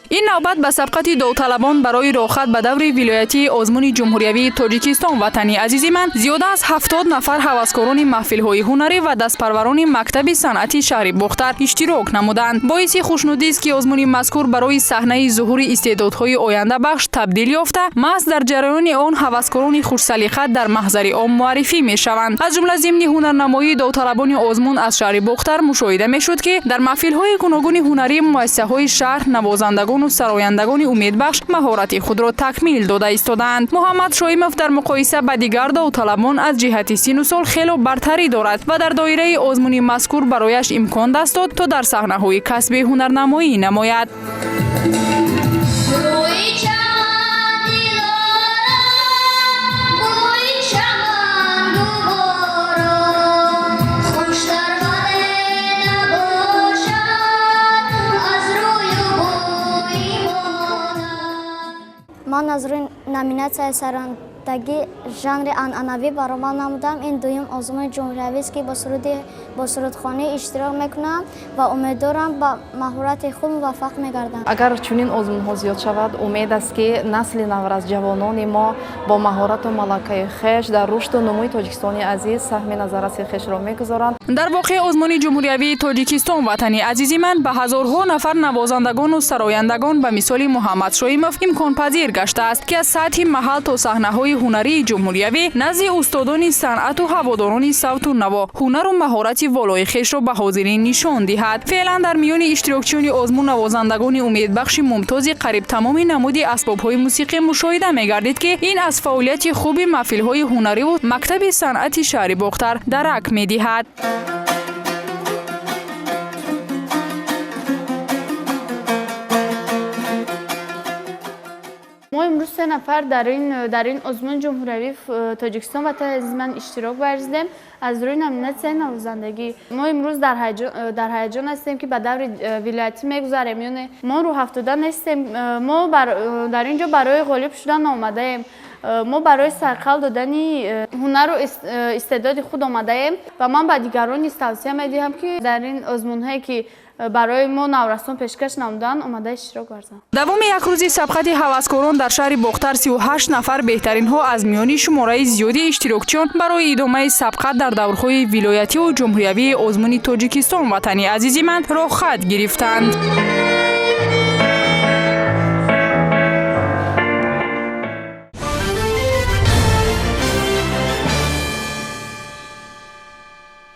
این نوبت به سبقت داوطلبان برای راحت به دور ولایتی آزمون جمهوریوی تاجیکستان وطنی عزیز من زیاده از 70 نفر هوسکاران محفل‌های هنری و دستپروران مکتب صنعتی شهر بختر اشتراک نمودند. باعث خوشنودی است که آزمون مذکور برای صحنه ظهور استعدادهای آینده بخش تبدیل یافته، محض در جریان آن هوسکاران خوش‌سلیقه در محضر عام معرفی می‌شوند. از جمله ضمن هنرنمایی داوطلبان آزمون از شهر بختر مشاهده می‌شد که در محفل‌های گوناگون هنری مؤسسه‌های شهر نوازندگان و سرایندگان امیدبخش مهارت خود را تکمیل داده ایستادند. محمد شایموف در مقایسه با دیگر داوطلبان از جهت سن و سال خیلی برتری دارد و در دایره آزمون مذکور برایش امکان دست داد تا در صحنه‌های کسبی هنرنمایی نماید. من از روی نامیناسیای سرانندگی ژانر انعنوی برآمد نمودم. این دویم آزمون جمهوری است که با سرودخوانی اشتراک میکنم و امیدوارم با مهارت خود موفق میگردم. اگر چنین آزمون‌ها زیاد شود، امید است که نسل نو از جوانان ما با مهارت و ملکه خویش در رشد و نموی تاجیکستان عزیز سهم نظارت خویش را میگذارند. در واقع آزمون جمهوری تاجیکستان وطنی عزیز من به هزارها نفر نوازندگان و سرایندگان به مثال محمد شایموف امکان پذیر گشته است که از سطح محل تا صحنه‌های هنری جمهوری نزد استادان صنعت و هواداران صوت و نوا هنر و مهارت والای خویش را به حاضرین نشان دهد. فعلا در میان اشتراکچیان آزمون نوازندگان امیدبخش ممتاز قریب تمام نمود اسباب‌های موسیقی مشاهده می‌گردید که این از فعالیت خوب محفل‌های هنری و مکتب صنعتی شهر بختر درک می‌دهد. ما امروز 3 نفر در این آزمون جمهوری تاجیکستان و عزیز من اشتراک ورزیدیم از روی نامیناسیای نوازندگی. ما امروز در هیجان هستیم که به دور ولایتی میگذاریم. یعنی ما رو هفتاده نیستیم. ما در اینجا برای غالب شدن آمده ایم. ما برای سرقل دادن هنر و استعداد خود آمده ایم و من به دیگران توصیه میدهم که در این آزمون‌هایی که برای ما نورستان پیشکش نمودن آمده اشتراک ورزند. دوام یک روزی سبقت هوسکاران در شهر بختر 38 نفر بهترین ها از میان شماره زیادی اشتراکچیان برای ادامه سبقت در دورهای ولایتی و جمهوری آزمون تاجیکستان وطنی عزیز من را خط گرفتند.